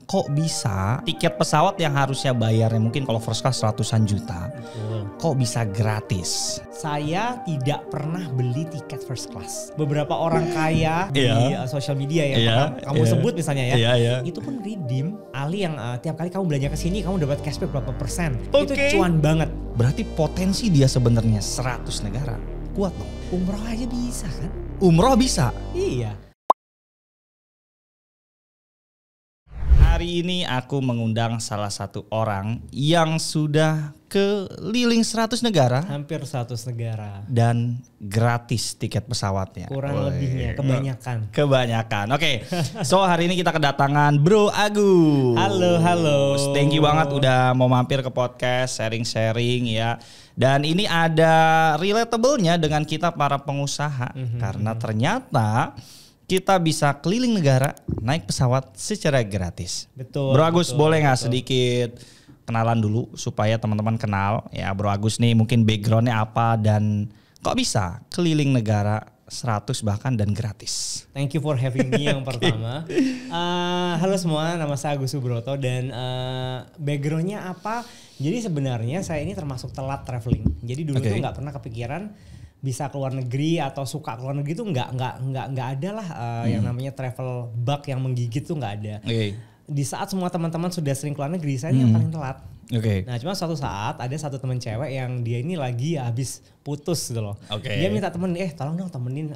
kok bisa tiket pesawat yang harusnya bayarnya mungkin kalau first class ratusan juta, kok bisa gratis? Saya tidak pernah beli tiket first class. Beberapa orang kaya di sosial media yang pernah kamu sebut misalnya ya, itu pun redeem. Ali yang tiap kali kamu belanja ke sini kamu dapat cashback berapa persen. Itu cuan banget. Berarti potensi dia sebenarnya 100 negara. Kuat dong. Umroh aja bisa kan? Umroh bisa? Iya. Hari ini aku mengundang salah satu orang yang sudah keliling 100 negara. Hampir 100 negara. Dan gratis tiket pesawatnya. Kurang lebihnya, Kebanyakan. Oke. So hari ini kita kedatangan Bro Agus. Halo. Thank you banget udah mau mampir ke podcast, sharing-sharing ya. Dan ini ada relatable-nya dengan kita para pengusaha. Karena ternyata kita bisa keliling negara naik pesawat secara gratis. Betul. Bro Agus boleh nggak sedikit kenalan dulu supaya teman-teman kenal ya Bro Agus nih mungkin backgroundnya apa dan kok bisa keliling negara 100 bahkan dan gratis. Thank you for having me yang pertama. Halo semua, nama saya Agus Subroto dan backgroundnya apa? Jadi sebenarnya saya ini termasuk telat traveling. Jadi dulu tuh nggak pernah kepikiran bisa keluar negeri atau suka keluar negeri tuh nggak ada lah yang namanya travel bug yang menggigit tuh nggak ada. Di saat semua teman-teman sudah sering keluar negeri, saya ini yang paling telat. Nah cuma suatu saat ada satu teman cewek yang dia ini lagi habis putus gitu loh. Dia minta temen, tolong dong temenin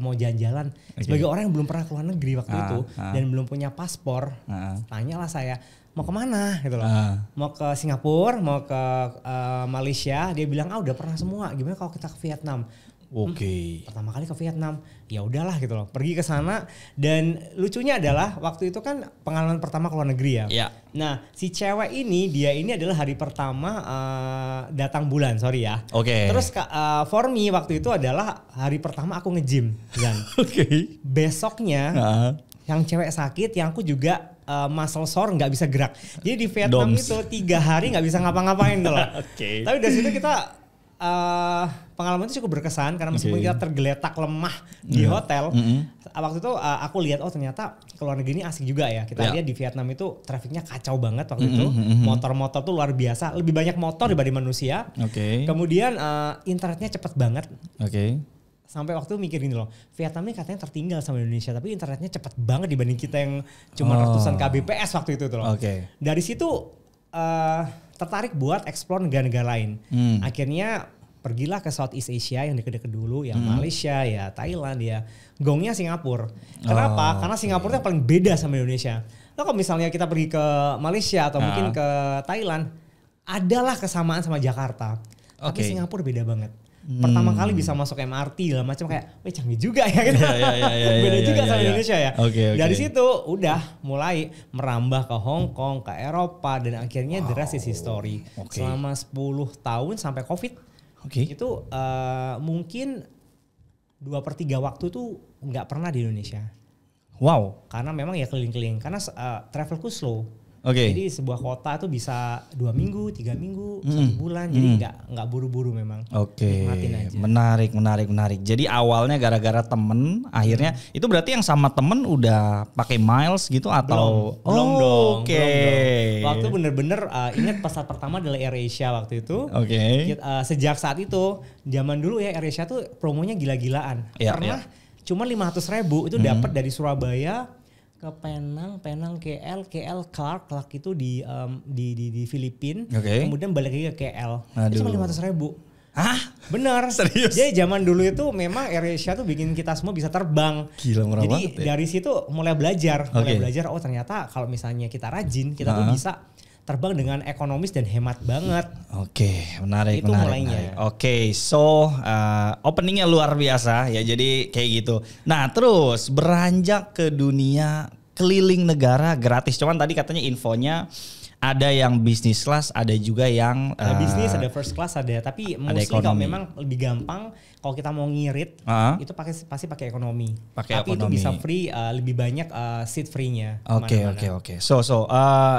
mau jalan-jalan. Sebagai orang yang belum pernah keluar negeri waktu itu dan belum punya paspor, tanyalah saya mau kemana gitu loh. Mau ke Singapura, mau ke Malaysia. Dia bilang udah pernah semua. Gimana kalau kita ke Vietnam? Pertama kali ke Vietnam, ya udahlah gitu loh. Pergi ke sana dan lucunya adalah waktu itu kan pengalaman pertama keluar negeri ya. Nah si cewek ini dia ini adalah hari pertama datang bulan, sorry ya. Terus for me waktu itu adalah hari pertama aku nge-gym kan. Besoknya yang cewek sakit, yang aku juga muscle sore nggak bisa gerak. Jadi di Vietnam itu 3 hari nggak bisa ngapa-ngapain tuh loh. Tapi dari situ kita pengalaman itu cukup berkesan karena meskipun kita tergeletak lemah di hotel, waktu itu aku lihat ternyata keluar negeri ini asik juga ya. Kita lihat di Vietnam itu trafiknya kacau banget waktu itu, motor-motor tuh luar biasa, lebih banyak motor dibanding manusia. Kemudian internetnya cepet banget. Sampai waktu mikir gini loh, Vietnam ini katanya tertinggal sama Indonesia, tapi internetnya cepet banget dibanding kita yang cuma ratusan kbps waktu itu tuh loh. Dari situ tertarik buat explore negara-negara lain. Akhirnya pergilah ke Southeast Asia yang deket-deket dulu, yang Malaysia, ya Thailand, ya gongnya Singapura. Kenapa? Karena Singapura itu yang paling beda sama Indonesia. Nah, kalau misalnya kita pergi ke Malaysia atau mungkin ke Thailand, adalah kesamaan sama Jakarta. Tapi Singapura beda banget. Pertama kali bisa masuk MRT lah macam kayak, canggih juga ya gitu. Beda juga sama Indonesia ya. Dari situ udah mulai merambah ke Hong Kong, ke Eropa dan akhirnya the rest is history. Selama 10 tahun sampai COVID itu mungkin 2/3 waktu tuh nggak pernah di Indonesia. Karena memang ya keliling-keliling. Karena travelku slow. Jadi sebuah kota tuh bisa 2 minggu, 3 minggu, 1 bulan. Jadi nggak buru-buru memang. Nikmatin aja. Menarik. Jadi awalnya gara-gara temen, akhirnya itu berarti yang sama temen udah pakai miles gitu atau? Belum dong. Waktu bener-bener ingat pesawat pertama adalah AirAsia waktu itu. Sejak saat itu, zaman dulu ya AirAsia tuh promonya gila-gilaan. Pernah cuma 500.000 itu dapat dari Surabaya ke Penang, KL, Clark itu di Filipina, kemudian balik lagi ke KL. Itu cuma 500.000. Benar. Serius? Jadi zaman dulu itu memang AirAsia tuh bikin kita semua bisa terbang. Jadi dari situ mulai belajar, ternyata kalau misalnya kita rajin, kita tuh bisa terbang dengan ekonomis dan hemat banget. Menarik. Itu mulainya. So openingnya luar biasa ya. Jadi kayak gitu. Nah terus beranjak ke dunia keliling negara gratis. Cuman tadi katanya infonya ada yang business class, ada juga yang ada bisnis, ada first class, ada. Tapi mostly kalau memang lebih gampang kalau kita mau ngirit itu pasti pakai ekonomi. Tapi itu bisa free, lebih banyak seat free-nya. So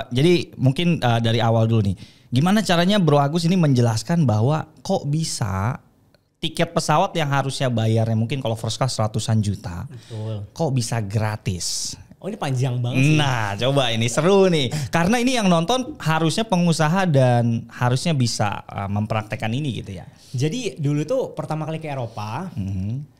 jadi mungkin dari awal dulu nih. Gimana caranya Bro Agus ini menjelaskan bahwa kok bisa tiket pesawat yang harusnya bayarnya mungkin kalau first class ratusan juta, kok bisa gratis? Oh ini panjang banget sih. Nah coba ini seru nih. Karena ini yang nonton harusnya pengusaha dan harusnya bisa mempraktekkan ini gitu ya. Jadi dulu tuh pertama kali ke Eropa,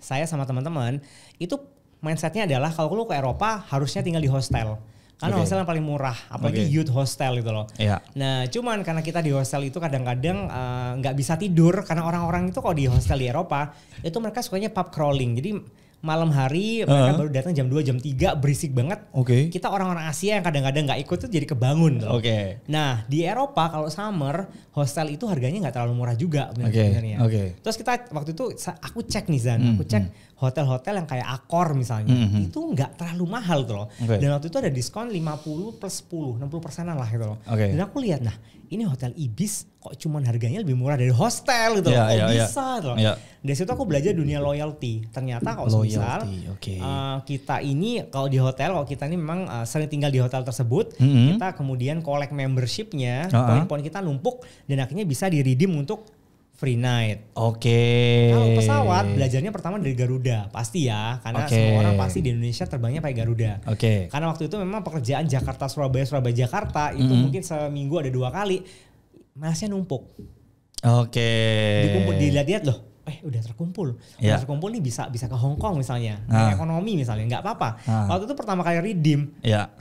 saya sama teman-teman itu mindsetnya adalah kalau lu ke Eropa harusnya tinggal di hostel. Karena hostel yang paling murah, apalagi youth hostel gitu loh. Yeah. Nah cuman karena kita di hostel itu kadang-kadang nggak bisa tidur karena orang-orang itu kalau di hostel di Eropa itu mereka sukanya pub crawling. Jadi malam hari mereka baru datang jam 2 jam 3 berisik banget. Kita orang-orang Asia yang kadang-kadang nggak ikut tuh jadi kebangun. Nah di Eropa kalau summer hostel itu harganya nggak terlalu murah juga sebenarnya. Terus kita waktu itu aku cek nih Zan, aku cek hotel-hotel yang kayak Accor misalnya itu nggak terlalu mahal tuh loh. Dan waktu itu ada diskon 50 plus 10, 60%-an lah gitu loh. Dan aku lihat nah ini hotel Ibis kok cuman harganya lebih murah dari hostel gitu loh. Kok bisa gitu loh. Dari situ aku belajar dunia loyalty. Ternyata kalau misal kita ini kalau di hotel, kalau kita ini memang sering tinggal di hotel tersebut, kita kemudian collect membershipnya, poin-poin kita numpuk dan akhirnya bisa di-redeem untuk free night. Kalau pesawat belajarnya pertama dari Garuda pasti ya, karena semua orang pasti di Indonesia terbangnya pakai Garuda. Karena waktu itu memang pekerjaan Jakarta Surabaya Surabaya Jakarta itu mungkin seminggu ada 2 kali, milesnya numpuk. Dikumpul dilihat-lihat loh. Udah terkumpul. Udah terkumpul nih bisa ke Hong Kong misalnya. Ekonomi misalnya nggak apa-apa. Waktu itu pertama kali redeem.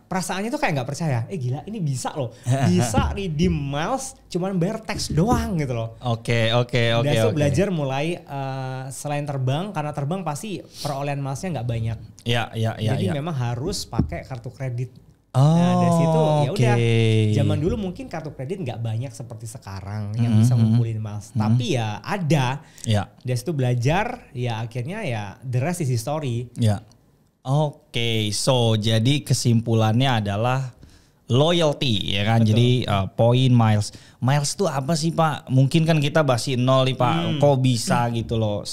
Perasaannya tuh kayak nggak percaya. Gila ini bisa loh. Bisa redeem miles cuman bayar tax doang gitu loh. Dan itu belajar mulai selain terbang, karena terbang pasti perolehan milesnya nggak banyak. Jadi memang harus pakai kartu kredit. Nah dari situ ya udah. Zaman dulu mungkin kartu kredit nggak banyak seperti sekarang yang bisa ngumpulin miles. Tapi ya ada. Dari situ belajar ya akhirnya ya the rest is history. So jadi kesimpulannya adalah loyalty ya kan. Jadi poin miles. Miles itu apa sih Pak? Mungkin kan kita masih nol nih Pak. Kok bisa gitu loh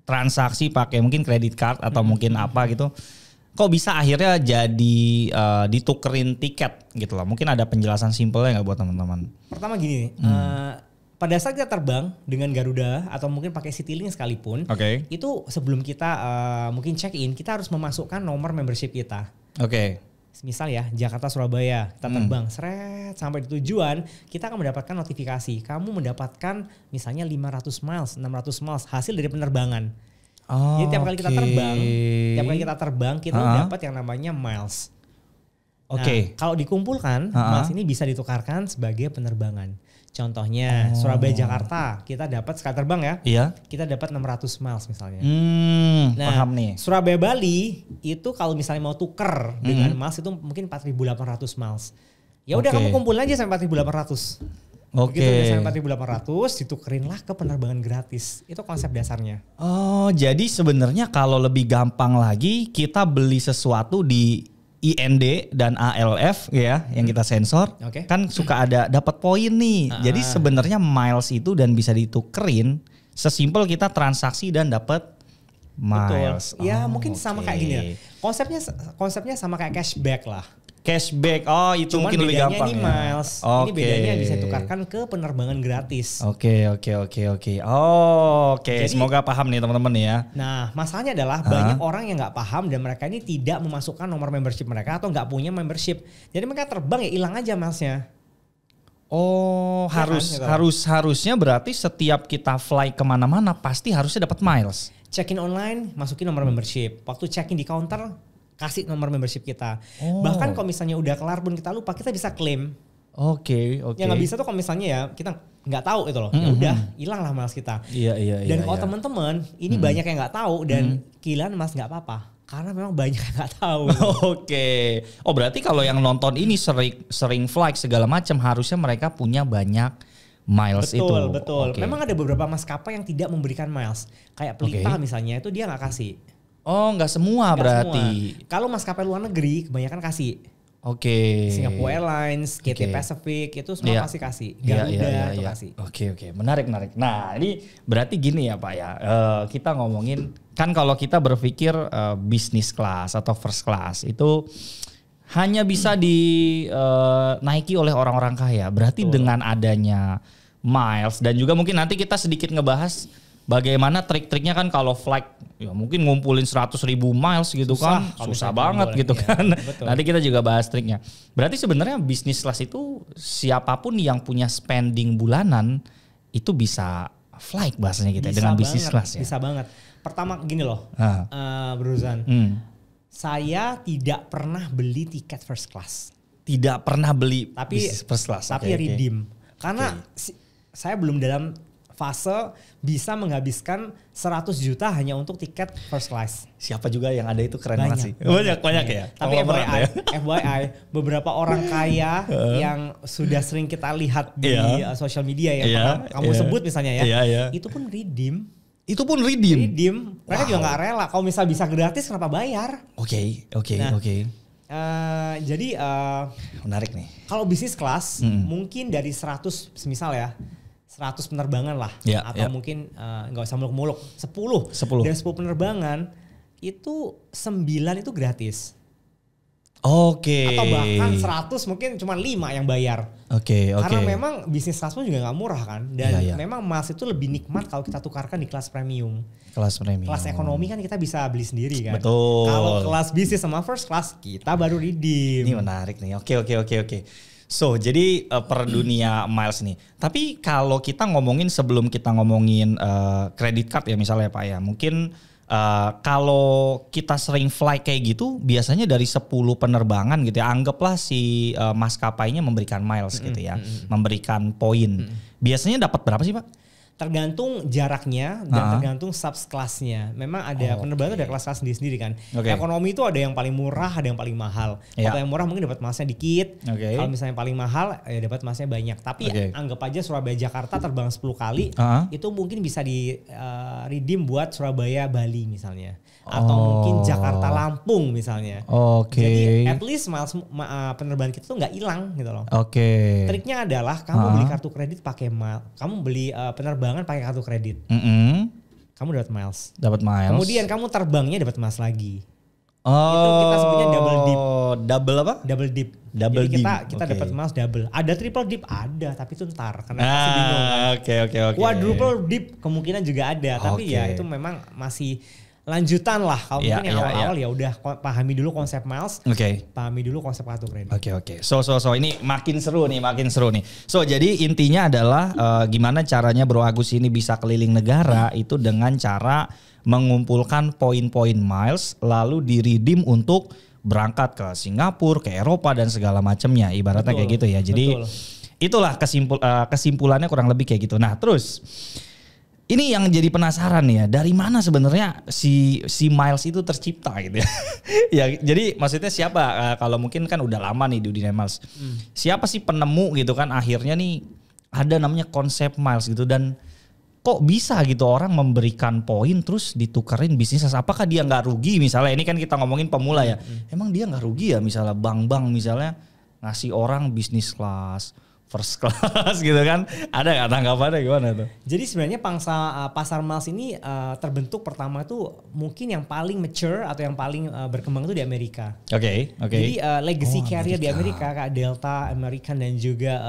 transaksi pakai mungkin credit card atau mungkin apa gitu. Kok bisa akhirnya jadi ditukerin tiket gitu loh. Mungkin ada penjelasan simpelnya nggak buat teman-teman? Pertama gini, pada saat kita terbang dengan Garuda atau mungkin pakai Citylink sekalipun, itu sebelum kita mungkin check in, kita harus memasukkan nomor membership kita. Misal ya Jakarta Surabaya kita terbang seret sampai di tujuan, kita akan mendapatkan notifikasi kamu mendapatkan misalnya 500 miles, 600 miles hasil dari penerbangan. Jadi tiap kali kita terbang, kita dapat yang namanya miles. Nah, kalau dikumpulkan, miles ini bisa ditukarkan sebagai penerbangan. Contohnya Surabaya Jakarta, kita dapat sekali terbang ya. Kita dapat 600 miles misalnya. Nah, paham nih. Surabaya Bali itu kalau misalnya mau tuker dengan miles itu mungkin 4.800 miles. Ya udah kamu kumpulin aja sampai 4.800. Begitu udah sampai 4.800 ditukerinlah ke penerbangan gratis. Itu konsep dasarnya. Jadi sebenarnya kalau lebih gampang lagi kita beli sesuatu di IND dan ALF ya yang kita sensor kan suka ada dapat poin nih. Jadi sebenarnya miles itu dan bisa ditukerin sesimpel kita transaksi dan dapat miles. Ya mungkin sama kayak gini ya. Konsepnya sama kayak cashback lah. Cashback, itu cuman mungkin lebih gampang ini miles. Ini bedanya bisa ditukarkan ke penerbangan gratis. Oke. Semoga paham nih teman-teman ya. Nah masalahnya adalah banyak orang yang nggak paham dan mereka ini tidak memasukkan nomor membership mereka atau nggak punya membership. Jadi mereka terbang ya hilang aja milesnya. Harusnya berarti setiap kita fly kemana-mana pasti harusnya dapat miles. Check-in online, masukin nomor membership. Waktu check-in di counter kasih nomor membership kita. Bahkan kalau misalnya udah kelar pun kita lupa, kita bisa klaim. Yang nggak bisa tuh kalau misalnya ya kita nggak tahu itu loh. Ya udah hilang lah miles kita. Dan kalau teman-teman ini banyak yang nggak tahu dan kehilangan miles nggak apa-apa. Karena memang banyak yang nggak tahu. Berarti kalau yang nonton ini sering flight segala macam harusnya mereka punya banyak miles itu. Betul. Memang ada beberapa maskapai yang tidak memberikan miles. Kayak Pelita misalnya itu dia nggak kasih. Nggak semua berarti. Kalau maskapai luar negeri kebanyakan kasih. Singapore Airlines, KT Pacific itu semua pasti kasih. Garuda itu kasih. Menarik. Nah ini berarti gini ya Pak ya. Kita ngomongin kan kalau kita berpikir business class atau first class itu hanya bisa dinaiki oleh orang-orang kaya. Berarti dengan adanya miles dan juga mungkin nanti kita sedikit ngebahas bagaimana trik-triknya kan kalau flight ya mungkin ngumpulin 100.000 miles gitu kan susah banget gitu kan. Nanti kita juga bahas triknya. Berarti sebenarnya bisnis class itu siapapun yang punya spending bulanan itu bisa flight bahasanya kita dengan bisnis class ya. Bisa banget. Pertama gini loh, Bruzan. Saya tidak pernah beli tiket first class. Tidak pernah beli bisnis first class. Tapi redeem. Karena saya belum dalam fase bisa menghabiskan 100 juta hanya untuk tiket first class. Siapa juga yang ada itu keren banget sih. Banyak ya. Tapi FYI, beberapa orang kaya yang sudah sering kita lihat di sosial media ya, kamu sebut misalnya ya, itu pun redeem. Mereka juga nggak rela. Kalau misal bisa gratis kenapa bayar? Oke. Jadi menarik nih. Kalau bisnis kelas mungkin dari 100 semisal ya 100 penerbangan lah atau mungkin nggak usah muluk-muluk 10 dari 10 penerbangan itu 9 itu gratis. Atau bahkan 100 mungkin cuma 5 yang bayar. Karena memang bisnis kelas pun juga nggak murah kan. Dan memang emas itu lebih nikmat kalau kita tukarkan di kelas premium. Kelas ekonomi kan kita bisa beli sendiri kan. Betul. Kalau kelas bisnis sama first class kita baru redeem. Ini menarik nih. Oke. So, jadi per dunia miles nih. Tapi kalau kita ngomongin sebelum kita ngomongin credit card ya misalnya Pak ya. Mungkin kalau kita sering fly kayak gitu biasanya dari 10 penerbangan gitu ya. Anggaplah si maskapainya memberikan miles gitu ya. Memberikan poin. Biasanya dapat berapa sih Pak? Tergantung jaraknya dan tergantung subclassnya. Memang ada penerbangan ada kelas-kelas sendiri kan. Ekonomi itu ada yang paling murah, ada yang paling mahal. Kalau yang murah mungkin dapat masnya dikit. Kalau misalnya yang paling mahal ya dapat masnya banyak. Tapi anggap aja Surabaya Jakarta terbang 10 kali, itu mungkin bisa di redeem buat Surabaya Bali misalnya. Atau mungkin Jakarta Lampung misalnya. Jadi at least penerbangan kita tuh nggak hilang gitu loh. Triknya adalah kamu beli kartu kredit pakai kamu beli penerbangan pakai kartu kredit. Kamu dapat miles. Kemudian kamu terbangnya dapat miles lagi. Itu kita sebutnya double dip. Double apa? Double dip. Jadi kita dapat miles double. Ada triple dip ada, tapi itu ntar karena masih bingung kan. Oke. Quadruple dip kemungkinan juga ada, tapi ya itu memang masih lanjutan lah. Kalau mungkin yang awal-awal ya udah pahami dulu konsep miles, pahami dulu konsep kartu kredit. Oke. So ini makin seru nih. So jadi intinya adalah gimana caranya Bro Agus ini bisa keliling negara itu dengan cara mengumpulkan poin-poin miles lalu di-redeem untuk berangkat ke Singapura, ke Eropa dan segala macamnya. Ibaratnya kayak gitu ya. Jadi itulah kesimpulannya kurang lebih kayak gitu. Nah, terus ini yang jadi penasaran ya, dari mana sebenarnya si miles itu tercipta gitu ya. Ya, jadi maksudnya siapa kalau mungkin kan udah lama nih di dunia miles. Siapa sih penemu gitu kan akhirnya nih ada namanya konsep miles gitu dan kok bisa gitu orang memberikan poin terus ditukerin bisnis. Apakah dia nggak rugi misalnya, ini kan kita ngomongin pemula ya. Emang dia nggak rugi ya misalnya bank-bank misalnya ngasih orang bisnis kelas, first class gitu kan. Ada nggak tanggapannya gimana tuh? Jadi sebenarnya pasar miles ini terbentuk pertama tuh mungkin yang paling mature atau yang paling berkembang itu di Amerika. Oke. Jadi legacy carrier di Amerika kayak Delta, American dan juga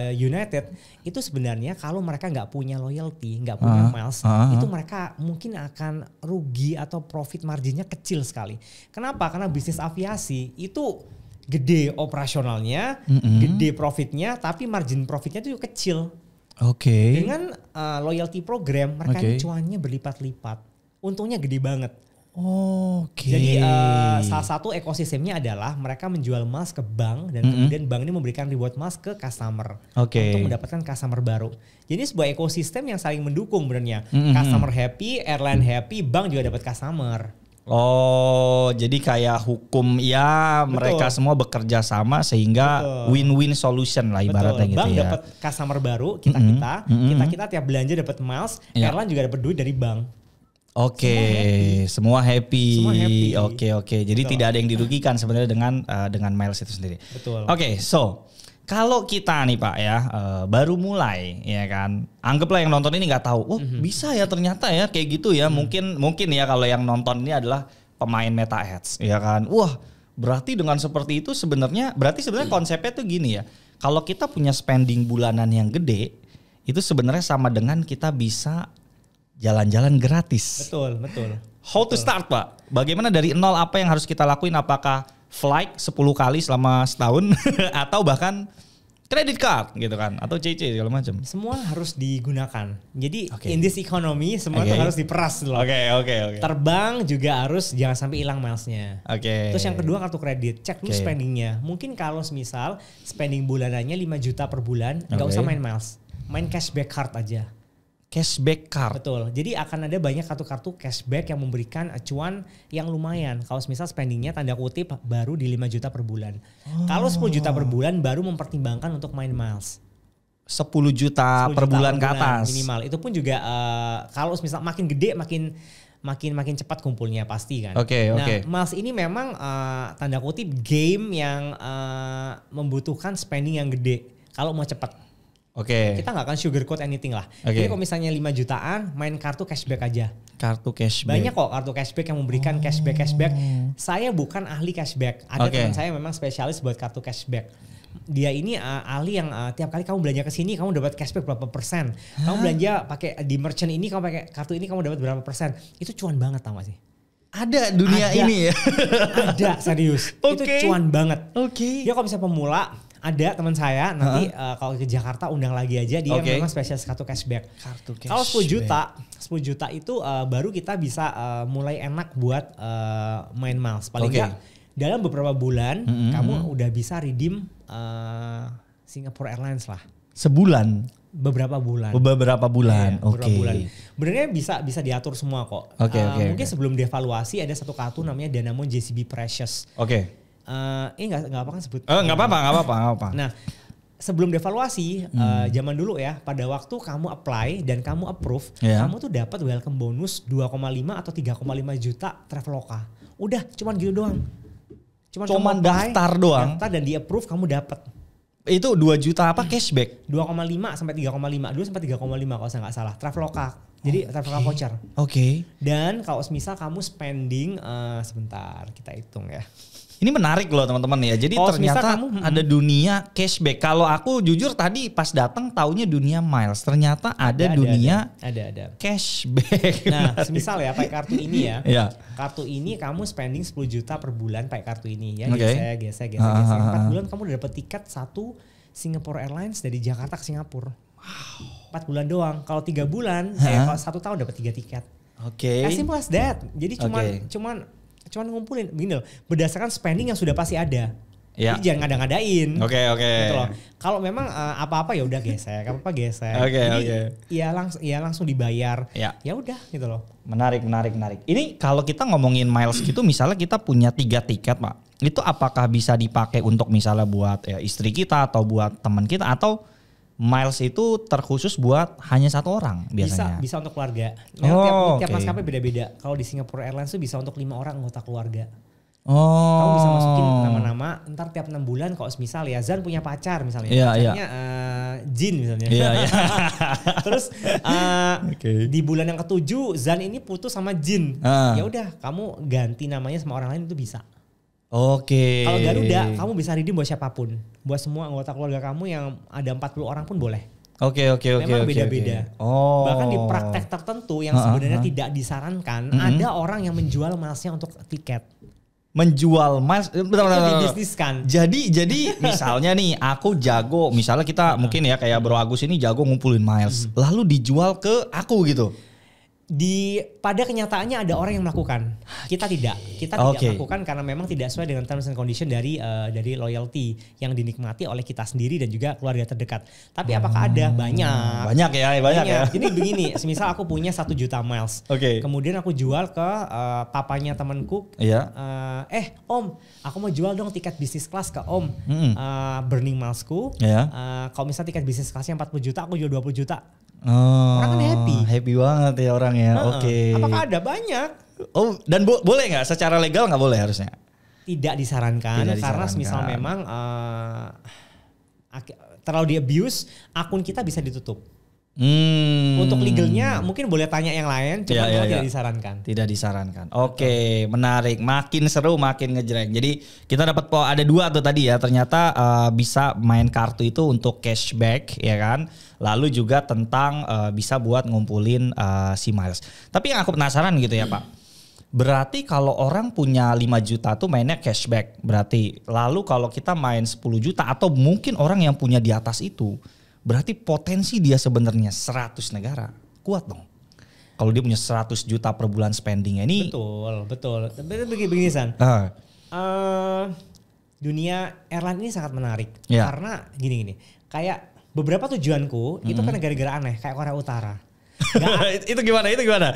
United itu sebenarnya kalau mereka nggak punya loyalty, nggak punya miles, itu mereka mungkin akan rugi atau profit marginnya kecil sekali. Kenapa? Karena bisnis aviasi itu gede operasionalnya, gede profitnya, tapi margin profitnya itu kecil. Dengan loyalty program mereka cuannya berlipat-lipat, untungnya gede banget. Jadi salah satu ekosistemnya adalah mereka menjual emas ke bank dan kemudian bank ini memberikan reward emas ke customer untuk mendapatkan customer baru. Jadi sebuah ekosistem yang saling mendukung sebenarnya. Customer happy, airline happy, bank juga dapat customer. Jadi kayak hukum ya. Betul. Mereka semua bekerja sama sehingga win-win solution lah ibaratnya gitu bank ya. Dapat customer baru, kita tiap belanja dapat miles, airline juga dapat duit dari bank. Semua happy. Oke. Jadi tidak ada yang dirugikan sebenarnya dengan miles itu sendiri. Betul. So kalau kita nih Pak ya baru mulai ya kan, anggaplah yang nonton ini nggak tahu, bisa ya ternyata ya kayak gitu ya. Mungkin ya kalau yang nonton ini adalah pemain Meta Ads ya kan. Wah, berarti dengan seperti itu sebenarnya konsepnya tuh gini ya. Kalau kita punya spending bulanan yang gede, itu sebenarnya sama dengan kita bisa jalan-jalan gratis. Betul. How to start, Pak? Bagaimana dari nol, apa yang harus kita lakuin? Apakah flight 10 kali selama setahun atau bahkan credit card gitu kan, atau CC segala macam? Semua harus digunakan. Jadi in this economy semua itu harus diperas loh. Oke. Terbang juga harus jangan sampai hilang milesnya. Oke. Terus yang kedua kartu kredit, cek dulu spendingnya. Mungkin kalau misal spending bulanannya 5 juta per bulan, nggak usah main miles, main cashback card aja. Cashback card. Betul. Jadi akan ada banyak kartu-kartu cashback yang memberikan acuan yang lumayan. Kalau misal spendingnya tanda kutip baru di 5 juta per bulan. Kalau 10 juta per bulan baru mempertimbangkan untuk main miles. 10 juta per bulan ke atas. Minimal. Itu pun juga kalau misal makin gede makin cepat kumpulnya pasti kan. Oke. Miles ini memang tanda kutip game yang membutuhkan spending yang gede kalau mau cepat. Kita nggak akan sugarcoat anything lah. Jadi kalau misalnya 5 jutaan main kartu cashback aja. Kartu cashback. Banyak kok kartu cashback yang memberikan cashback. Saya bukan ahli cashback. Ada teman saya memang spesialis buat kartu cashback. Dia ini ahli yang tiap kali kamu belanja ke sini kamu dapat cashback berapa persen. Kamu belanja pakai di merchant ini kamu pakai kartu ini kamu dapat berapa persen. Itu cuan banget tau gak sih? Ada dunia ini ya? Ada serius. Itu cuan banget. Dia kalau misalnya pemula, ada teman saya nanti kalau ke Jakarta undang lagi aja, dia memang spesialis kartu cashback. Kalau 10 juta itu baru kita bisa mulai enak buat main miles. Paling enggak dalam beberapa bulan kamu udah bisa redeem Singapore Airlines lah. Sebulan? Beberapa bulan. Sebenarnya bisa diatur semua kok. Mungkin sebelum devaluasi ada satu kartu namanya Danamon JCB Precious. Ini nggak apa kan sebut? Nggak apa-apa. Nah, sebelum devaluasi, zaman dulu ya, pada waktu kamu apply dan kamu approve, kamu tuh dapat welcome bonus 2,5 atau 3,5 juta Traveloka. Udah, cuman gitu doang. Cuman daftar doang. Daftar dan di approve kamu dapat. Itu 2 juta apa cashback? 2,5 sampai 3,5. 2 sampai 3,5 kalau saya nggak salah. Traveloka. Jadi Traveloka voucher. Dan kalau misal kamu spending, sebentar kita hitung ya. Ini menarik loh teman-teman ya. Jadi ternyata ada dunia cashback. Kalau aku jujur tadi pas datang taunya dunia miles. Ternyata ada dunia cashback. Nah, semisal ya pakai kartu ini ya. Kartu ini kamu spending 10 juta per bulan pakai kartu ini ya. Gesek. 4 bulan kamu udah dapat tiket satu Singapore Airlines dari Jakarta ke Singapura. 4 bulan doang. Kalau 3 bulan, kalau 1 tahun dapat 3 tiket. As simple as that. Jadi cuman ngumpulin begini loh, berdasarkan spending yang sudah pasti ada. Jadi jangan ngada-ngadain. Gitu loh. Kalau memang apa-apa ya udah gesek. Ya langsung dibayar. Ya udah gitu loh. Menarik. Ini kalau kita ngomongin miles gitu, misalnya kita punya 3 tiket, Pak. Itu apakah bisa dipakai untuk misalnya buat istri kita atau buat teman kita, atau miles itu terkhusus buat hanya 1 orang biasanya? Bisa untuk keluarga. Tiap maskapai beda-beda. Kalau di Singapore Airlines itu bisa untuk 5 orang anggota keluarga. Kamu bisa masukin nama-nama. Ntar tiap 6 bulan kalau misal ya Zan punya pacar misalnya. Pacarnya Jin misalnya. Terus di bulan yang ke-7 Zan ini putus sama Jin. Ya udah kamu ganti namanya sama orang lain itu bisa. Kalau Garuda kamu bisa redeem buat siapapun. Buat semua anggota keluarga kamu yang ada 40 orang pun boleh. Memang beda-beda. Bahkan di praktek tertentu yang sebenarnya tidak disarankan, ada orang yang menjual milesnya untuk tiket. Menjual miles, dibisniskan. Jadi misalnya nih aku jago, misalnya kita mungkin ya kayak Bro Agus ini jago ngumpulin miles, lalu dijual ke aku gitu. Pada kenyataannya ada orang yang melakukan. Kita tidak melakukan karena memang tidak sesuai dengan terms and condition dari loyalty yang dinikmati oleh kita sendiri dan juga keluarga terdekat. Tapi apakah ada? Banyak ya. Jadi begini, semisal aku punya 1 juta miles. Kemudian aku jual ke papanya temanku. Om, aku mau jual dong tiket bisnis kelas ke Om. Burning milesku. Kalau misal tiket bisnis kelasnya 40 juta, aku jual 20 juta. Orang kan happy banget ya orang ya. Apakah ada? Banyak. Dan boleh nggak? Secara legal nggak boleh harusnya? Tidak disarankan. Karena misal memang terlalu di abuse, akun kita bisa ditutup. Untuk legalnya mungkin boleh tanya yang lain, cuma tidak disarankan. Tidak disarankan. Oke, menarik. Makin seru, makin ngejreng. Jadi kita dapat ada 2 tuh tadi ya. Ternyata bisa main kartu itu untuk cashback, ya kan. Lalu juga tentang bisa buat ngumpulin si miles. Tapi yang aku penasaran gitu ya Pak. Berarti kalau orang punya 5 juta tuh mainnya cashback. Berarti lalu kalau kita main 10 juta atau mungkin orang yang punya di atas itu, berarti potensi dia sebenarnya 100 negara. Kuat dong. Kalau dia punya 100 juta per bulan spendingnya ini. Betul. Tapi begini San. Dunia airline ini sangat menarik. Karena gini. Kayak beberapa tujuanku itu kan negara-negara aneh. Kayak Korea Utara. Itu gimana? Gak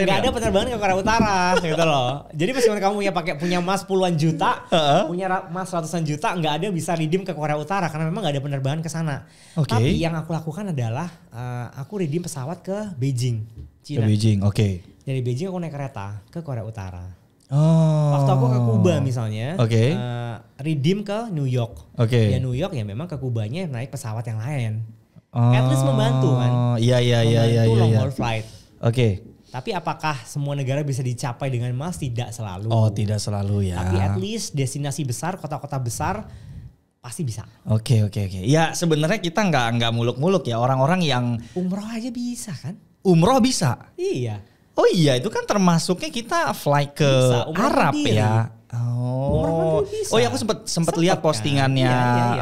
ada penerbangan ke Korea Utara gitu loh. Jadi meskipun kamu punya emas puluhan juta, punya emas ratusan juta, nggak ada bisa redeem ke Korea Utara karena memang nggak ada penerbangan ke sana. Tapi yang aku lakukan adalah aku redeem pesawat ke Beijing, Cina. Ke Beijing, Dari Beijing aku naik kereta ke Korea Utara. Waktu aku ke Kuba misalnya, redeem ke New York. Ya New York ya memang ke Kubanya naik pesawat yang lain. At least membantu kan. Iya. Long haul flight. Tapi apakah semua negara bisa dicapai dengan miles? Tidak selalu. Tidak selalu ya. Tapi at least destinasi besar, kota-kota besar pasti bisa. Oke. Ya sebenarnya kita nggak muluk-muluk ya, orang-orang yang umroh aja bisa kan? Umroh bisa. Iya. Oh iya, itu kan termasuknya kita fly ke Arab mandiri. Ya. Oh ya, aku sempat lihat postingannya kan?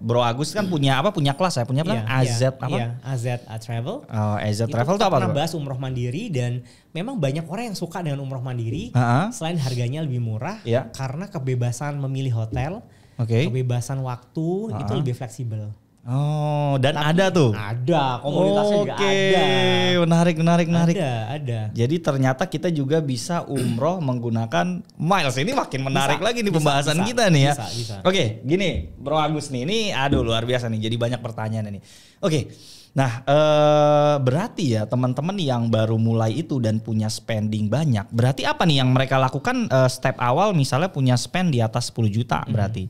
Bro Agus kan punya kelas ya, punya AZ apa? AZ Travel. AZ Travel itu apa? Pernah bahas umroh mandiri dan memang banyak orang yang suka dengan umroh mandiri. Selain harganya lebih murah, karena kebebasan memilih hotel, kebebasan waktu itu lebih fleksibel. Dan ada tuh. Ada, komunitasnya juga ada. Menarik. Ada. Jadi ternyata kita juga bisa umroh menggunakan miles. Ini makin menarik lagi nih pembahasan kita nih ya. Bisa. Oke, gini Bro Agus nih. Ini luar biasa nih. Jadi banyak pertanyaan nih. Oke. Nah, berarti ya teman-teman yang baru mulai itu dan punya spending banyak, berarti apa nih yang mereka lakukan step awal misalnya punya spend di atas 10 juta berarti.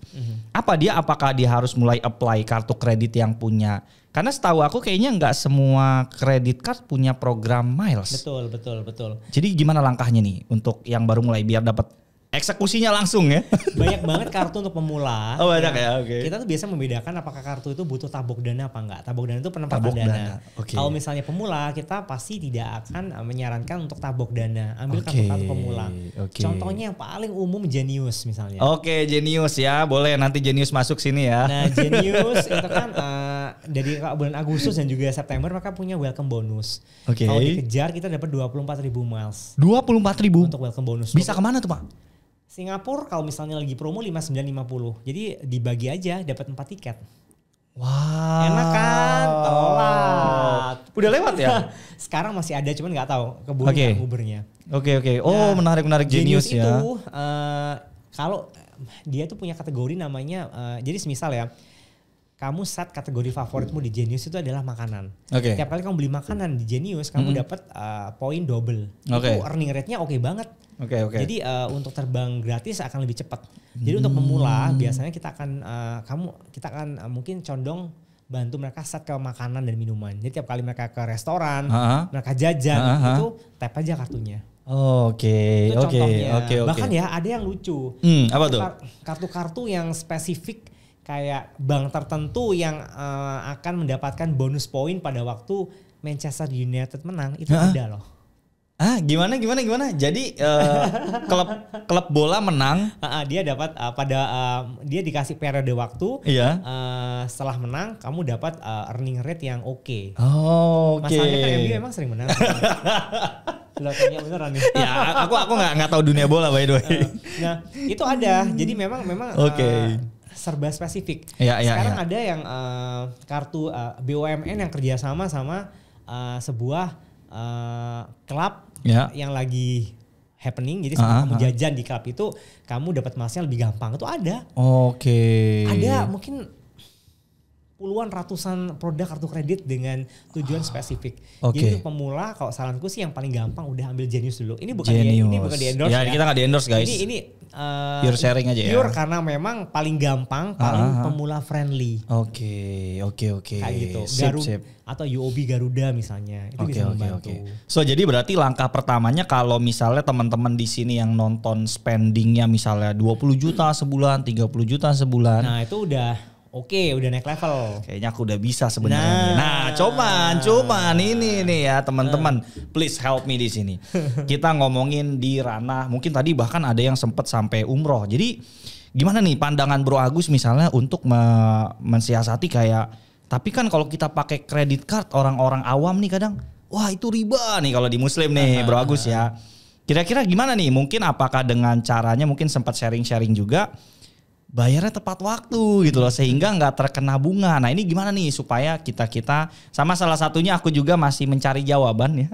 Apakah dia harus mulai apply kartu kredit yang punya? Karena setahu aku kayaknya nggak semua credit card punya program miles. Betul. Jadi gimana langkahnya nih untuk yang baru mulai biar dapat eksekusinya langsung ya? Banyak banget kartu untuk pemula. Banyak ya. Kita tuh biasa membedakan apakah kartu itu butuh tabung dana apa enggak. Tabung dana itu penempatan dana. Kalau misalnya pemula, kita pasti tidak akan menyarankan untuk tabung dana. Ambil kartu pemula. Contohnya yang paling umum Genius misalnya. Genius ya. Boleh nanti Genius masuk sini ya. Nah, Genius itu kan dari bulan Agustus dan juga September mereka punya welcome bonus. Kalau dikejar kita dapat 24.000 miles. 24.000 untuk welcome bonus. Bisa kemana tuh Pak? Singapura kalau misalnya lagi promo 59.50. Jadi dibagi aja dapat 4 tiket. Wow. Enak kan? Telat. Udah lewat ya? Sekarang masih ada cuman nggak tahu keburu Ubernya. Oke. Menarik Genius ya. Itu kalau dia tuh punya kategori namanya jadi semisal ya. Kamu set kategori favoritmu di Genius itu adalah makanan. Tiap kali kamu beli makanan di Genius, kamu dapat poin double. Itu earning rate-nya oke banget. Jadi untuk terbang gratis akan lebih cepat. Jadi untuk pemula biasanya kita akan mungkin condong bantu mereka set ke makanan dan minuman. Jadi tiap kali mereka ke restoran, mereka jajan itu tap aja kartunya. Itu contohnya. Bahkan ya ada yang lucu. Apa tuh? Kartu-kartu yang spesifik kayak bank tertentu yang akan mendapatkan bonus poin pada waktu Manchester United menang itu ada loh. Gimana? Jadi klub bola menang, dia dapat dia dikasih periode waktu. Setelah menang, kamu dapat earning rate yang oke. Masalahnya kan MU emang sering menang. Belakangnya beneran nih. Ya, aku nggak tahu dunia bola by the way. Nah, itu ada. Jadi memang serba spesifik. Sekarang ada yang kartu BUMN yang kerjasama sama sebuah klub yang lagi happening. Jadi sebelum kamu jajan di klub itu, kamu dapat masnya lebih gampang. Itu ada. Ada mungkin puluhan ratusan produk kartu kredit dengan tujuan spesifik. Oke. Jadi untuk pemula kalau saranku sih yang paling gampang udah ambil Genius dulu. Ini bukan di endorse ya. Kita nggak di endorse guys. Ini pure sharing aja pure ya. karena memang paling gampang, paling pemula friendly. Oke. Kayak gitu. Sip. Atau UOB Garuda misalnya. Itu bisa membantu. So jadi berarti langkah pertamanya kalau misalnya teman-teman di sini yang nonton spendingnya misalnya 20 juta sebulan, 30 juta sebulan. Nah itu udah udah naik level. Kayaknya aku udah bisa sebenarnya. Nah, cuman ini nih ya teman-teman, please help me di sini. Kita ngomongin di ranah, mungkin tadi bahkan ada yang sempat sampai umroh. Jadi gimana nih pandangan Bro Agus misalnya untuk mensiasati kayak, tapi kan kalau kita pakai credit card orang-orang awam nih kadang, wah itu riba nih kalau di Muslim nih Bro Agus ya. Kira-kira gimana nih? Mungkin apakah dengan caranya mungkin sempat sharing-sharing juga, bayarnya tepat waktu gitu loh sehingga nggak terkena bunga. Nah ini gimana nih supaya kita sama salah satunya aku juga masih mencari jawaban ya.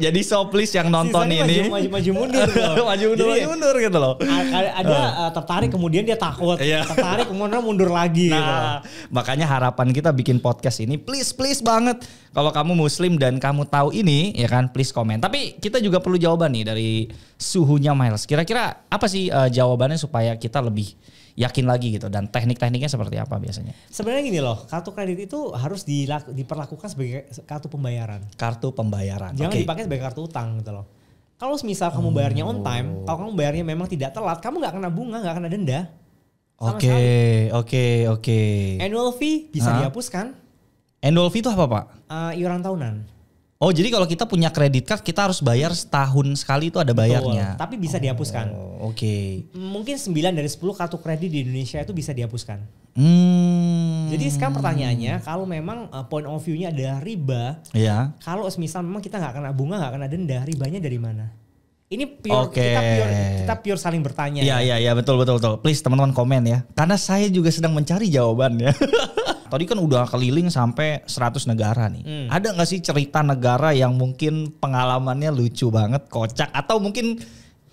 Jadi so please yang nonton ini maju mundur maju mundur gitu loh. Ada tertarik kemudian dia takut, tertarik kemudian mundur lagi. Nah makanya harapan kita bikin podcast ini please banget kalau kamu Muslim dan kamu tahu ini ya kan please komen. Tapi kita juga perlu jawaban nih dari suhunya Miles. Kira-kira apa sih jawabannya supaya kita lebih yakin lagi gitu dan teknik-tekniknya seperti apa biasanya? Sebenarnya gini loh, kartu kredit itu harus diperlakukan sebagai kartu pembayaran. Kartu pembayaran. Jangan dipakai sebagai kartu utang gitu loh. Kalau misal kamu bayarnya on time, kalau kamu bayarnya memang tidak telat, kamu nggak kena bunga, nggak kena denda. Oke. Annual fee bisa dihapuskan. Annual fee itu apa Pak? Iuran tahunan. Oh jadi kalau kita punya credit card kita harus bayar setahun sekali itu ada bayarnya. Betul, tapi bisa dihapuskan. Oke. Mungkin 9 dari 10 kartu kredit di Indonesia itu bisa dihapuskan. Jadi sekarang pertanyaannya, kalau memang point of view-nya ada riba, kalau misal memang kita nggak kena bunga, nggak kena denda, ribanya dari mana? Ini pure, kita pure saling bertanya. Iya betul. Please teman-teman komen ya, karena saya juga sedang mencari jawabannya. Tadi kan udah keliling sampai 100 negara nih. Ada gak sih cerita negara yang mungkin pengalamannya lucu banget, kocak, atau mungkin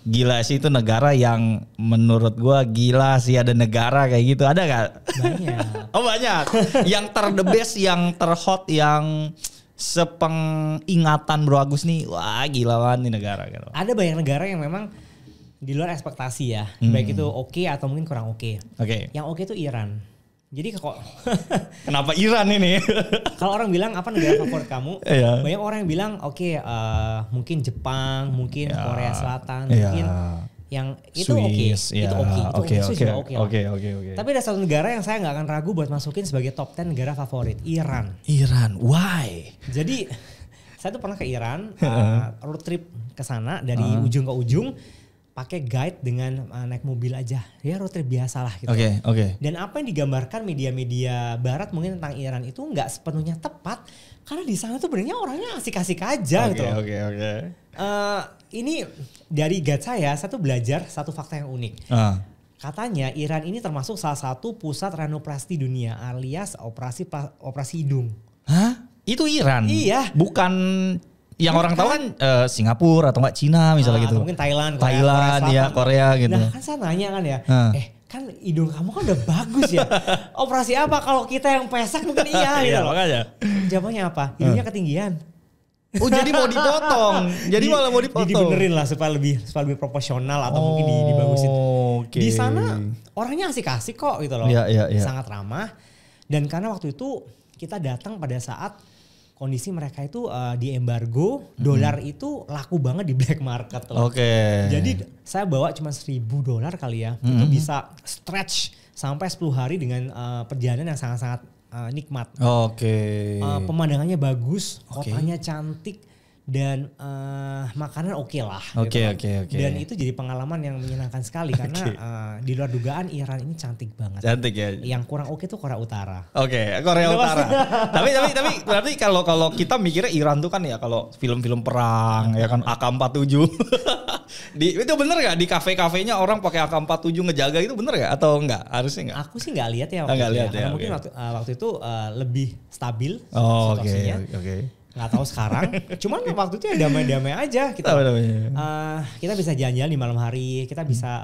gila sih itu negara yang menurut gua gila sih ada negara kayak gitu. Ada gak? Banyak. Oh banyak. Yang the best, yang terhot, yang sepengingatan Bro Agus nih, wah gila banget nih negara gitu. Ada banyak negara yang memang di luar ekspektasi ya. Baik itu oke atau mungkin kurang oke. Yang oke itu Iran. Jadi kok kenapa Iran ini? Kalau orang bilang apa negara favorit kamu? Banyak orang yang bilang mungkin Jepang, mungkin Korea Selatan, mungkin yang itu Swiss, itu oke. Oke. Tapi ada satu negara yang saya nggak akan ragu buat masukin sebagai top 10 negara favorit, Iran. Why? Jadi saya tuh pernah ke Iran, road trip ke sana dari ujung ke ujung. Pakai guide dengan naik mobil aja, ya road trip biasa lah gitu. Oke. Dan apa yang digambarkan media-media Barat mungkin tentang Iran itu nggak sepenuhnya tepat, karena di sana tuh sebenarnya orangnya asik-asik aja gitu. Oke. Ini dari guide saya tuh belajar satu fakta yang unik. Katanya Iran ini termasuk salah satu pusat renoplasti dunia, alias operasi hidung. Hah? Itu Iran? Iya. Bukan. Yang orang tahu kan Singapura atau enggak Cina misalnya gitu. Atau mungkin Thailand Korea gitu. Nah kan saya nanya kan ya, kan hidung kamu kan udah bagus ya. Operasi apa? Kalau kita yang pesek mungkin iya gitu loh. Makanya. Jawabannya apa? Hidungnya ketinggian. Oh jadi mau dipotong. Malah mau dipotong. Dibenerin lah supaya lebih proporsional atau mungkin dibagusin. Okay. Di sana orangnya asik-asik kok gitu loh. Iya. Sangat ramah. Dan karena waktu itu kita datang pada saat kondisi mereka itu di embargo, dolar itu laku banget di black market loh. Jadi saya bawa cuma $1,000 kali ya, itu bisa stretch sampai 10 hari dengan perjalanan yang sangat-sangat nikmat. Pemandangannya bagus, kotanya cantik, dan makanan oke lah. Dan itu jadi pengalaman yang menyenangkan sekali karena di luar dugaan Iran ini cantik banget. Cantik ya. Yang kurang oke tuh Korea Utara. Korea Utara. tapi berarti kalau kita mikirnya Iran tuh kan ya kalau film-film perang ya kan AK-47. Itu bener gak di kafe-kafenya orang pakai AK-47 ngejaga itu bener gak atau enggak? Harusnya enggak? Aku sih enggak lihat ya. Karena mungkin waktu itu lebih stabil situasinya. Nggak tahu sekarang, cuman waktu itu ya damai-damai aja kita. Kita bisa jalan-jalan di malam hari, kita bisa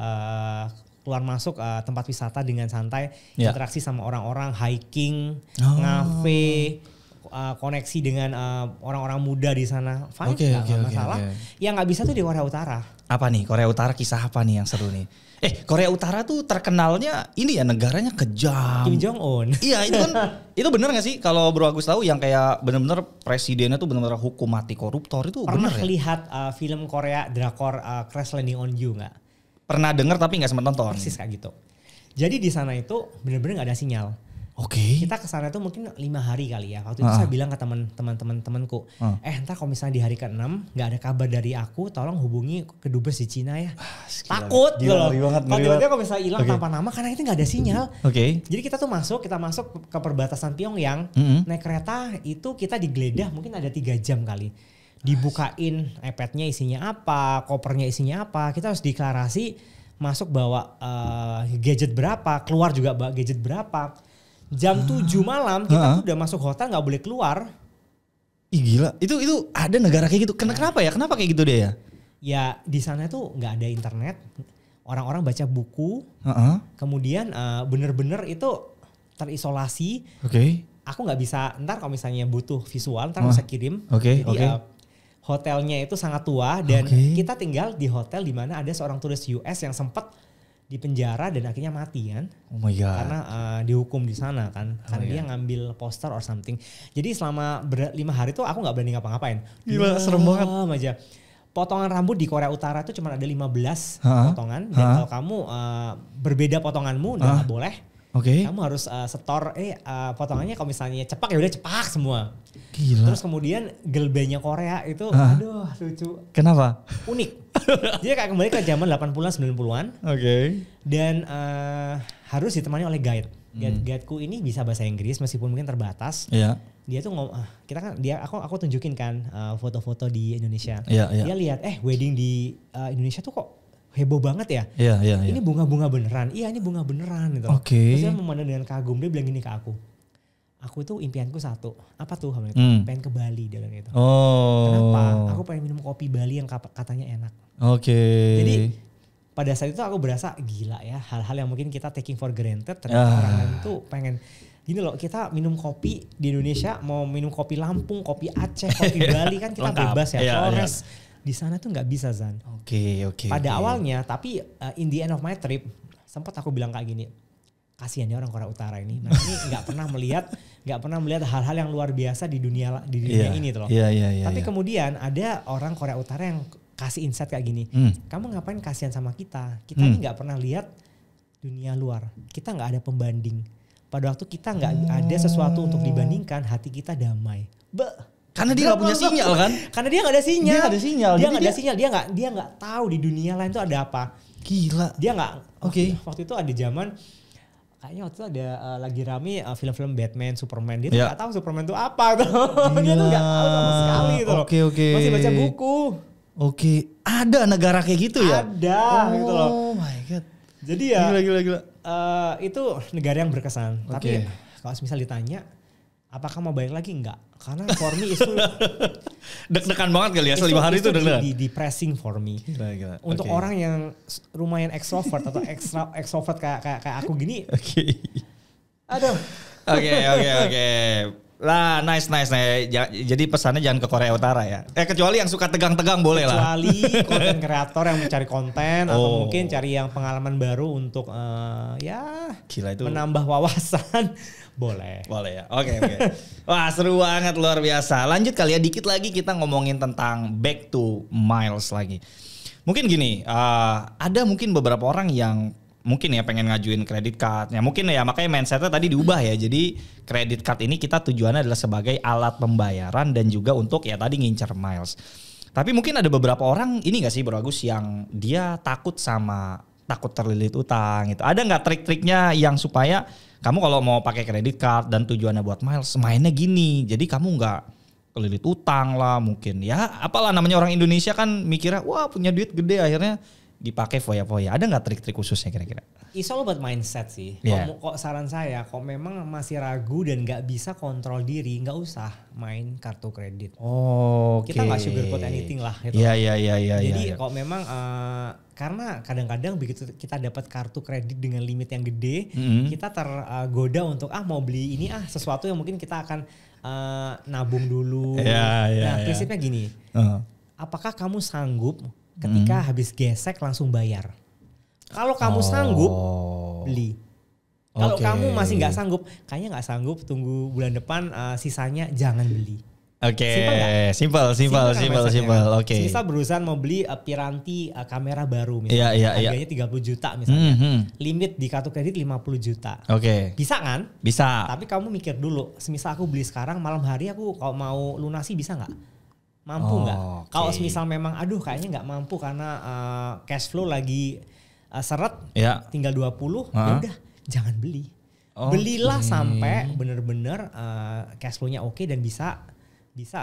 keluar masuk tempat wisata dengan santai, interaksi sama orang-orang, hiking, ngafe, koneksi dengan orang-orang muda di sana. Fine, nggak masalah. Yang nggak bisa tuh di Korea Utara. Apa nih Korea Utara, kisah apa nih yang seru nih? Korea Utara tuh terkenalnya ini ya, negaranya kejam. Kim Jong Un. Iya itu kan, itu bener gak sih kalau Bro Agus tahu yang kayak bener-bener presidennya tuh bener-bener hukum mati koruptor itu Pernah bener ya? lihat film Korea drakor Crash Landing on You nggak? Pernah denger tapi nggak sempat nonton. Persis kayak gitu. Jadi di sana itu bener-bener nggak ada sinyal. Kita ke sana tuh mungkin 5 hari kali ya. Waktu itu saya bilang ke teman-temanku, ntar kalau misalnya di hari ke-6 nggak ada kabar dari aku, tolong hubungi ke dubes di Cina ya. Takut gitu loh. Tiba-tiba kalau misalnya hilang tanpa nama karena itu nggak ada sinyal. Jadi kita masuk ke perbatasan Pyongyang, naik kereta itu kita digeledah mungkin ada 3 jam kali. Dibukain iPad-nya isinya apa, kopernya isinya apa, kita harus deklarasi masuk bawa gadget berapa, keluar juga bawa gadget berapa. Jam 7 malam kita tuh udah masuk hotel nggak boleh keluar. Ih gila, itu ada negara kayak gitu. Kenapa ya? Kenapa kayak gitu deh ya? Ya di sana tuh nggak ada internet, orang-orang baca buku, kemudian bener-bener itu terisolasi. Aku nggak bisa, ntar kalau misalnya butuh visual, ntar bisa kirim. Jadi hotelnya itu sangat tua dan kita tinggal di hotel di mana ada seorang turis US yang sempat di penjara dan akhirnya mati kan. Oh my god. Karena dihukum di sana kan. Karena dia ngambil poster or something. Jadi selama 5 hari tuh aku gak berani ngapa-ngapain. Gila serem banget. Aja. Potongan rambut di Korea Utara itu cuma ada 15 potongan. Dan kalau kamu berbeda potonganmu gak boleh. Kamu harus setor potongannya kalau misalnya cepak ya udah cepak semua. Gila. Terus kemudian gelbenya Korea itu aduh lucu. Kenapa? Unik. Dia kayak kembali ke zaman 80-an 90-an. Dan harus ditemani oleh guide. Guideku ini bisa bahasa Inggris meskipun mungkin terbatas. Dia tuh aku tunjukin kan foto-foto di Indonesia. Dia lihat wedding di Indonesia tuh kok heboh banget ya. Ini bunga-bunga beneran. Iya ini bunga beneran gitu. Terus dia memandang dengan kagum, dia bilang gini ke aku. Aku itu impianku satu. Apa tuh? Pengen ke Bali dia bilang gitu. Kenapa? Aku pengen minum kopi Bali yang katanya enak. Jadi pada saat itu aku berasa gila ya. Hal-hal yang mungkin kita taking for granted. Ternyata orang lain tuh pengen. Gini loh, kita minum kopi di Indonesia, mau minum kopi Lampung, kopi Aceh, kopi Bali kan kita bebas ya. Flores. Di sana tuh nggak bisa Zan. Pada awalnya, tapi in the end of my trip, sempat aku bilang kayak gini. Kasihan ya orang Korea Utara ini. Nah ini nggak pernah melihat hal-hal yang luar biasa di dunia ini tuh loh. Tapi kemudian ada orang Korea Utara yang kasih insight kayak gini. Kamu ngapain kasihan sama kita? Kita ini nggak pernah lihat dunia luar. Kita nggak ada pembanding. Pada waktu kita nggak ada sesuatu untuk dibandingkan, hati kita damai. Karena dia nggak punya sinyal kan? Karena dia nggak ada sinyal. Dia nggak ada sinyal. Dia nggak tahu di dunia lain tuh ada apa. Gila. Dia nggak. Waktu itu ada zaman. Kayaknya waktu itu ada lagi rame film-film Batman, Superman. Dia tuh gak tahu Superman itu apa tuh. Dia tuh gak tahu sama sekali tuh. Masih baca buku. Ada negara kayak gitu ya? Ada gitu loh. Oh my god. Jadi ya gila. Itu negara yang berkesan. Tapi kalau misal ditanya apakah mau balik lagi? Enggak. Karena for me itu deg-degan banget kali ya, 5 hari itu deg-degan. Depressing for me. Gila. Untuk orang yang lumayan extrovert atau extrovert kayak aku gini. Aduh. Oke. Lah, nice. Jadi pesannya jangan ke Korea Utara ya. Kecuali yang suka tegang-tegang boleh lah. Kecuali konten kreator yang mencari konten atau mungkin cari yang pengalaman baru untuk gila itu menambah wawasan. Boleh ya. Oke. Wah seru banget, luar biasa. Lanjut kali ya, dikit lagi kita ngomongin tentang back to miles lagi. Mungkin gini, ada mungkin beberapa orang yang mungkin ya pengen ngajuin kredit card. Ya mungkin ya makanya mindsetnya tadi diubah ya. Jadi kredit card ini kita tujuannya adalah sebagai alat pembayaran dan juga untuk ya tadi ngincer miles. Tapi mungkin ada beberapa orang ini gak sih Bro Agus yang dia takut terlilit utang gitu. Ada gak trik-triknya yang supaya kamu kalau mau pakai kredit card dan tujuannya buat miles, mainnya gini. Jadi kamu gak kelilit utang lah mungkin. Ya apalah namanya orang Indonesia kan mikirnya wah punya duit gede akhirnya dipakai foya-foya. Ada nggak trik-trik khususnya kira-kira? It's all about mindset sih. Yeah. Kok saran saya, kok memang masih ragu dan nggak bisa kontrol diri, nggak usah main kartu kredit. Oh, kita nggak sugarcoat anything lah. Gitu. Iya. Jadi kok memang karena kadang-kadang begitu kita dapat kartu kredit dengan limit yang gede, kita tergoda untuk mau beli ini sesuatu yang mungkin kita akan nabung dulu. Nah prinsipnya gini, apakah kamu sanggup ketika habis gesek langsung bayar? Kalau kamu sanggup beli. Kalau kamu masih nggak sanggup, kayaknya nggak sanggup, tunggu bulan depan sisanya jangan beli. Simple. Oke. Misal berusaha mau beli Piranti kamera baru misalnya, harganya 30 juta misalnya. Limit di kartu kredit 50 juta. Bisa kan? Bisa. Tapi kamu mikir dulu, semisal aku beli sekarang malam hari aku kalau mau lunasi bisa nggak? Mampu nggak? Kalau semisal memang kayaknya nggak mampu karena cash flow lagi seret, tinggal 20, ya udah jangan beli. Belilah sampai bener-bener cash flow-nya oke dan bisa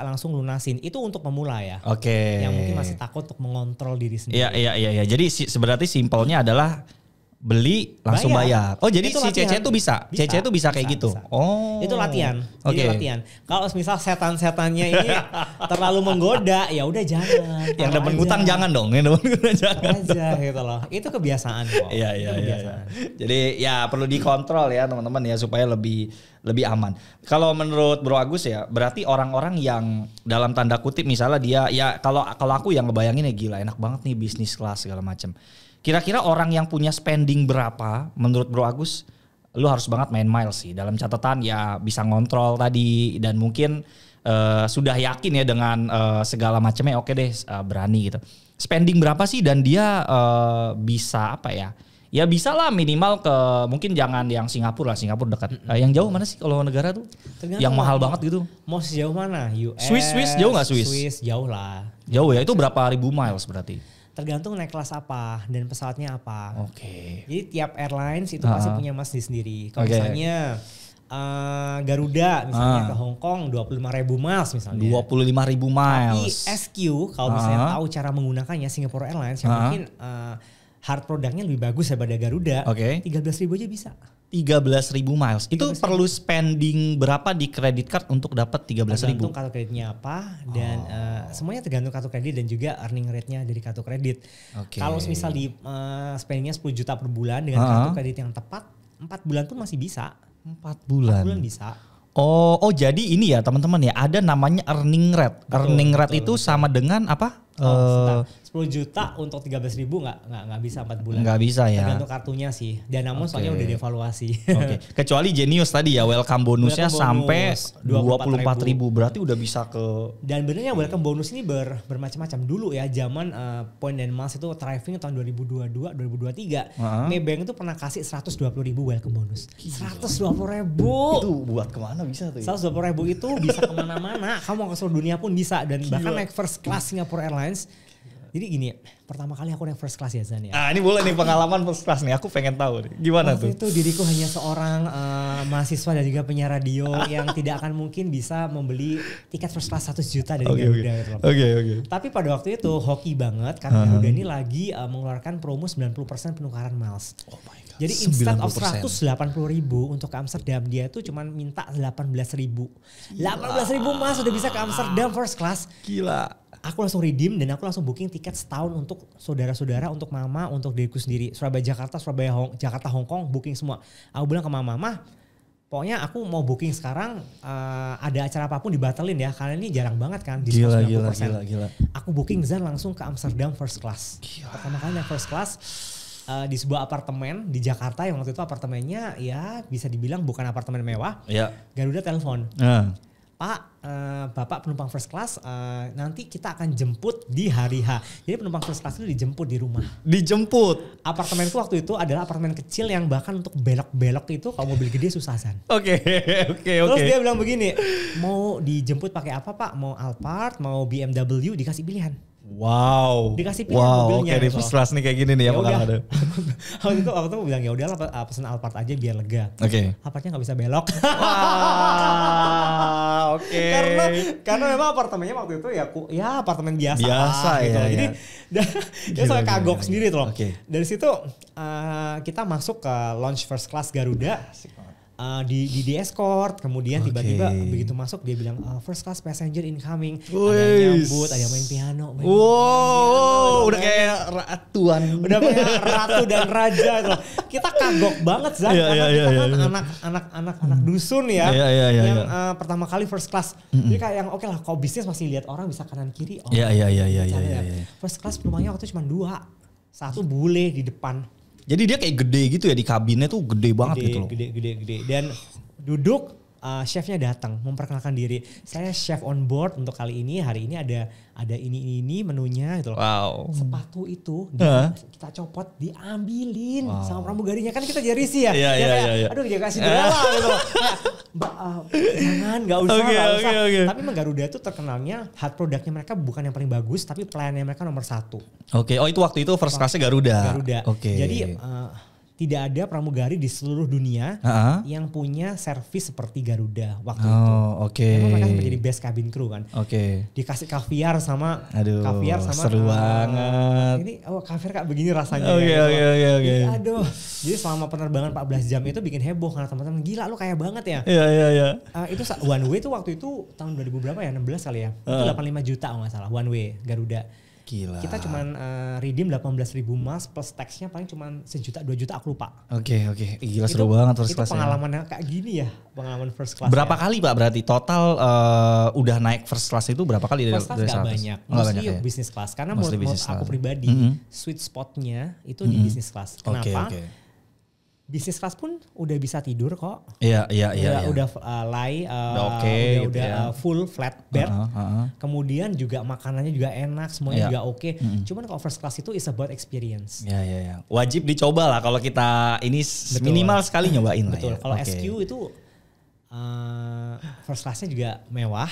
langsung lunasin. Itu untuk pemula ya. Yang mungkin masih takut untuk mengontrol diri sendiri. Iya. Jadi sebenarnya simpelnya adalah beli langsung bayar. Oh jadi si Cece itu bisa. Cece itu bisa kayak gitu. Bisa. Oh. Itu latihan. Jadi latihan. Kalau misal setan-setannya ini terlalu menggoda, ya udah jangan. Yang dapat ngutang jangan dong. Yang dapat ngutang jangan. Aja gitu loh. Itu kebiasaan kok. Iya. Jadi ya perlu dikontrol ya teman-teman ya supaya lebih aman. Kalau menurut Bro Agus ya, berarti orang-orang yang dalam tanda kutip misalnya dia ya kalau aku yang ngebayangin ya gila enak banget nih bisnis kelas segala macam. Kira-kira orang yang punya spending berapa menurut Bro Agus? Lu harus banget main miles sih. Dalam catatan ya bisa ngontrol tadi dan mungkin sudah yakin ya dengan segala macamnya oke deh berani gitu. Spending berapa sih dan dia bisa apa ya? Ya bisa lah minimal ke mungkin jangan yang Singapura dekat. Yang jauh mana sih kalau negara tuh? Tergantung yang mahal banget gitu. Mau sejauh mana? US. Swiss jauh nggak Swiss? Swiss jauh lah. Jauh ya itu berapa ribu miles berarti? Tergantung naik kelas apa dan pesawatnya apa. Jadi tiap airlines itu pasti punya masjid sendiri. Kalau misalnya Garuda misalnya ke Hong Kong 25.000 miles misalnya. 25.000 miles. Tapi SQ kalau misalnya tahu cara menggunakannya Singapore Airlines yang mungkin hard produknya lebih bagus daripada Garuda. 13.000 aja bisa. 13.000 miles. Itu perlu spending berapa di credit card untuk dapat 13.000? Tergantung kartu kreditnya apa dan semuanya tergantung kartu kredit dan juga earning rate-nya dari kartu kredit. Kalau misal di spendingnya 10 juta per bulan dengan kartu kredit yang tepat, 4 bulan pun masih bisa. 4 bulan bisa. Oh jadi ini ya teman-teman ya ada namanya earning rate. Earning rate itu sama dengan apa? 10 juta untuk 13.000 nggak bisa 4 bulan. Nggak bisa ya. Tergantung kartunya sih. Dan namun soalnya udah devaluasi. Kecuali Genius tadi ya welcome bonusnya sampai 24.000 berarti udah bisa ke. Dan benernya welcome bonus ini bermacam-macam dulu ya. Zaman Point and Miles itu thriving tahun 2022 2023. Maybank itu pernah kasih 120.000 welcome bonus. 120.000. Itu buat kemana bisa tuh? 120.000 itu bisa kemana-mana. Kamu ke seluruh dunia pun bisa dan bahkan naik first class Singapore Airlines. Jadi gini, pertama kali aku naik first class ya Zan ya. Ini boleh nih pengalaman first class nih, aku pengen tahu nih. Gimana waktu tuh? Itu diriku hanya seorang mahasiswa dan juga penyiar radio yang tidak akan mungkin bisa membeli tiket first class 100 juta dari Garuda gitu loh. Tapi pada waktu itu hoki banget karena Garuda ini lagi mengeluarkan promo 90% penukaran miles. Oh my God. Jadi instead of 180.000 untuk ke Amsterdam, dia tuh cuma minta 18.000. 18.000 miles udah bisa ke Amsterdam first class. Gila. Aku langsung redeem dan aku langsung booking tiket setahun untuk saudara-saudara, untuk mama, untuk diriku sendiri. Surabaya Jakarta, Jakarta Hong Kong, booking semua. Aku bilang ke mama, "Mah, pokoknya aku mau booking sekarang, ada acara apapun dibatalin ya, karena ini jarang banget kan, diskon 90%. Gila. Aku booking Zan langsung ke Amsterdam first class. Pertama kali naik first class di sebuah apartemen di Jakarta yang waktu itu apartemennya ya bisa dibilang bukan apartemen mewah. Garuda telepon. Pak, Bapak penumpang first class, nanti kita akan jemput di hari H. Jadi penumpang first class itu dijemput di rumah. Dijemput? Apartemenku waktu itu adalah apartemen kecil yang bahkan untuk belok-belok itu kalau mobil gede susah San. Oke. Terus dia bilang begini, mau dijemput pakai apa Pak? Mau Alphard, mau BMW, dikasih pilihan. Wow. Dikasih pilihan mobilnya. Oke, di first class nih kayak gini nih ya pengalaman. Waktu itu aku bilang ya udahlah pesen Alphard aja biar lega. Oke. Alphardnya nggak bisa belok. Wah, oke. Karena memang apartemennya waktu itu ya apartemen biasa gitu. Ya, Jadi dia sampai kagok sendiri tuh loh. Oke. Dari situ kita masuk ke launch first class Garuda. Di escort, kemudian tiba-tiba begitu masuk dia bilang first class passenger incoming. Ada yang nyambut, ada yang main piano. Udah kayak ratuan. Udah kayak ratu dan raja itu. Kita kagok banget Zan, karena kita kan anak-anak dusun ya, yang pertama kali first class. Jadi kayak yang oke lah, kalau bisnis masih lihat orang bisa kanan kiri. Iya. First class penumpangnya waktu itu cuma 2, 1 bule di depan. Jadi dia kayak gede gitu ya, di kabinnya tuh gede banget gitu loh. Gede. Dan duduk chefnya datang memperkenalkan diri. Saya chef on board untuk kali ini. Hari ini ada ini menunya gitu loh. Wow. Sepatu itu kita copot diambilin sama pramugarinya, kan kita jadi risih ya. Iya. Aduh dia kasih drama gitu loh. Jangan, nggak usah. Okay. Tapi memang Garuda itu terkenalnya hard produknya mereka bukan yang paling bagus, tapi pelayanannya mereka nomor 1. Oke. Oh itu waktu itu first class-nya Garuda. Oke. Jadi tidak ada pramugari di seluruh dunia yang punya servis seperti Garuda waktu itu. Oke. Memang mereka menjadi best cabin crew kan. Oke. Dikasih kaviar sama seru banget. Ini kaviar kayak begini rasanya. Oke. Aduh. Jadi selama penerbangan 14 jam itu bikin heboh karena teman-teman gila lu kaya banget ya. Iya. Itu one way tuh waktu itu tahun 2000 berapa ya? 16 kali ya. Itu 85 juta kalau nggak salah one way Garuda. Gila. Kita cuman redeem 18.000 miles plus taxnya paling cuman 1 juta 2 juta aku lupa. Oke. Gila seru banget first class. Itu pengalamannya kayak gini ya, pengalaman first class. Berapa kali Pak berarti total udah naik first class itu berapa kali first class gak banyak. Mostly business class. Karena menurut aku pribadi sweet spotnya itu di business class. Kenapa? Bisnis kelas pun udah bisa tidur kok. Iya. Udah full flat bed. Kemudian juga makanannya juga enak, semuanya juga oke. Cuman kalau first class itu is about experience. Iya. Wajib dicoba lah kalau kita ini minimal sekali nyobain lah. Betul. Kalau SQ itu first classnya juga mewah.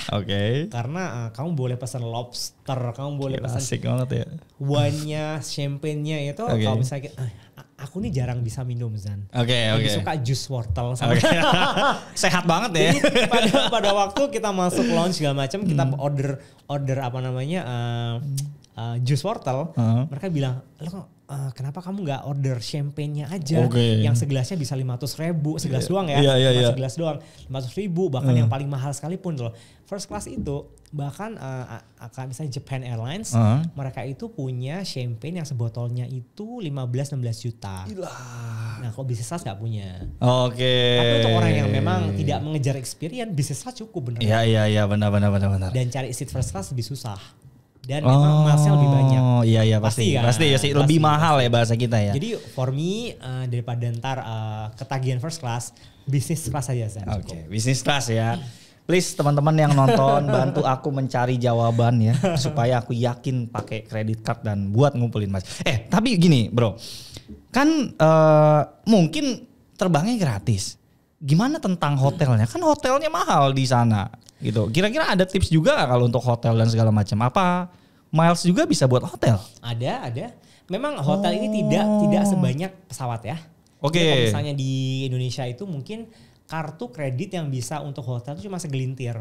Karena kamu boleh pesan lobster, kamu boleh pesan asik banget ya. Wine-nya, champagne-nya itu kalau misalnya aku nih jarang bisa minum Zan. Lebih suka jus wortel sama. Sehat banget ya. Jadi pada waktu kita masuk launch segala macam, kita order apa namanya jus wortel, mereka bilang, "Lo kenapa kamu nggak order champagne-nya aja yang segelasnya bisa 500.000, segelas doang ya, segelas doang 500.000, bahkan yang paling mahal sekalipun loh. First class itu bahkan misalnya Japan Airlines, mereka itu punya champagne yang sebotolnya itu 15-16 juta. Gila. Nah kalau bisnis class nggak punya. Tapi untuk orang yang memang tidak mengejar experience, bisnis class cukup bener. Iya benar. Dan cari seat first class lebih susah. Dan memang milesnya lebih banyak. Iya pasti lebih mahal ya bahasa kita ya. Jadi for me daripada ntar ketagihan first class, bisnis class aja saya. Bisnis class ya. Please teman-teman yang nonton bantu aku mencari jawaban ya supaya aku yakin pakai credit card dan buat ngumpulin Mas. Tapi gini bro, kan mungkin terbangnya gratis. Gimana tentang hotelnya? Kan hotelnya mahal di sana gitu. Kira-kira ada tips juga kalau untuk hotel dan segala macam? Apa miles juga bisa buat hotel? Ada. Memang hotel ini tidak sebanyak pesawat ya. Kalau misalnya di Indonesia itu mungkin kartu kredit yang bisa untuk hotel itu cuma segelintir.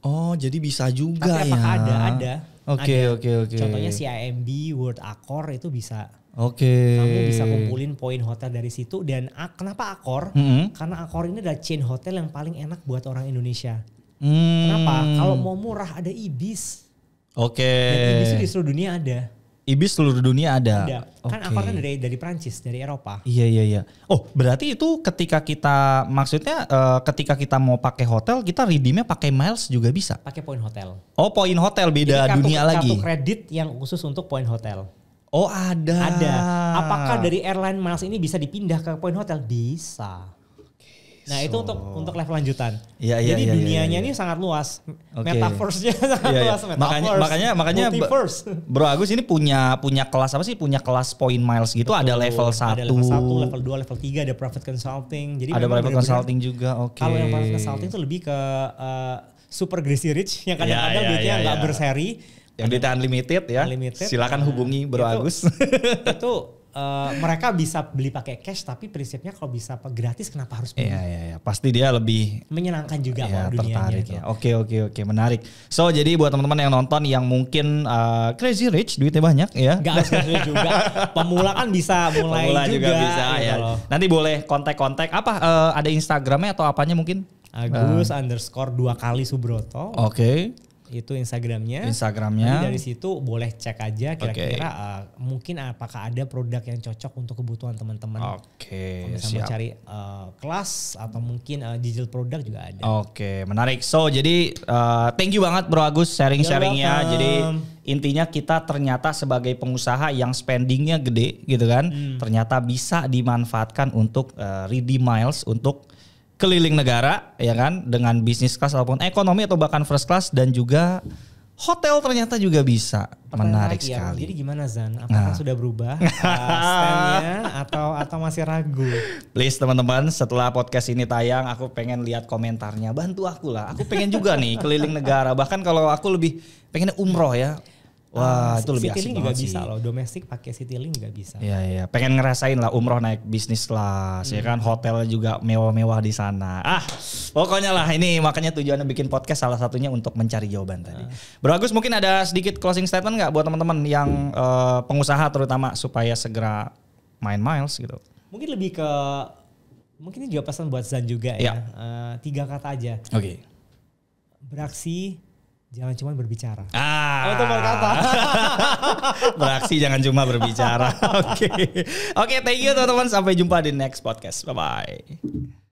Oh, jadi bisa juga. Tapi apakah ya? Ada. Oke. Contohnya CIMB, World Accor itu bisa. Oke. Kamu bisa kumpulin poin hotel dari situ. Dan kenapa Accor? Karena Accor ini adalah chain hotel yang paling enak buat orang Indonesia. Kenapa? Kalau mau murah ada Ibis. Dan Ibis itu di seluruh dunia ada. Ibis seluruh dunia ada. Kan Accor kan dari Prancis, dari Eropa. Iya. Oh, berarti itu ketika kita mau pakai hotel, kita redeemnya pakai miles juga bisa? Pakai poin hotel. Oh, poin hotel beda. Jadi dunia lagi. Kartu kredit yang khusus untuk poin hotel. Oh, ada. Apakah dari airline miles ini bisa dipindah ke poin hotel? Bisa. Nah itu untuk level lanjutan. Jadi dunianya ini sangat luas. Metaverse-nya sangat luas. Makanya Bro Agus ini punya kelas apa sih? Punya kelas point miles gitu. Betul. Ada level 1. Ada level 1, level 2, level 3. Ada private consulting. Jadi ada private consulting juga. Kalau yang private consulting itu lebih ke super greasy rich. Yang kadang-kadang duitnya nggak berseri. Yang DT Unlimited ya. Unlimited. Silakan hubungi Bro Agus. Itu mereka bisa beli pakai cash, tapi prinsipnya kalau bisa gratis kenapa harus beli? Iya. Pasti dia lebih menyenangkan juga ya, kok dunianya tertarik itu. ya. Oke, menarik. So jadi buat teman-teman yang nonton yang mungkin crazy rich, duitnya banyak ya. Gak harus crazy juga. Pemula kan bisa mulai juga bisa gitu ya. loh. Nanti boleh kontak-kontak apa ada Instagramnya atau apanya mungkin? Agus_2 kali Subroto. Oke. Itu Instagramnya. Nanti dari situ boleh cek aja kira-kira mungkin apakah ada produk yang cocok untuk kebutuhan teman-teman. Oke, Sama cari kelas atau mungkin digital produk juga ada. Oke, menarik. So jadi thank you banget Bro Agus sharing-sharingnya. Jadi intinya kita ternyata sebagai pengusaha yang spendingnya gede gitu kan, ternyata bisa dimanfaatkan untuk redeem miles untuk keliling negara ya kan, dengan bisnis kelas ataupun ekonomi atau bahkan first class, dan juga hotel ternyata juga bisa. Menarik sekali. Jadi gimana Zan? Apakah sudah berubah stand-nya atau masih ragu? Please teman-teman, setelah podcast ini tayang aku pengen lihat komentarnya. Bantu aku lah. Aku pengen juga nih keliling negara. Bahkan kalau aku lebih pengen umroh ya. Wah, itu lebih asik Citylink juga banget bisa sih. loh, domestik pakai Citylink juga bisa. Iya, pengen ngerasain lah umroh naik bisnis kelas, ya kan, hotelnya juga mewah-mewah di sana. Pokoknya lah ini makanya tujuannya bikin podcast salah satunya untuk mencari jawaban tadi. Bro Agus mungkin ada sedikit closing statement nggak buat teman-teman yang pengusaha terutama supaya segera main miles gitu? Mungkin lebih ke, mungkin ini juga pesan buat Zan juga ya. 3 kata aja. Oke. Beraksi, jangan cuma berbicara. Itu berkata. Beraksi jangan cuma berbicara. Oke, thank you teman-teman. Sampai jumpa di next podcast. Bye-bye.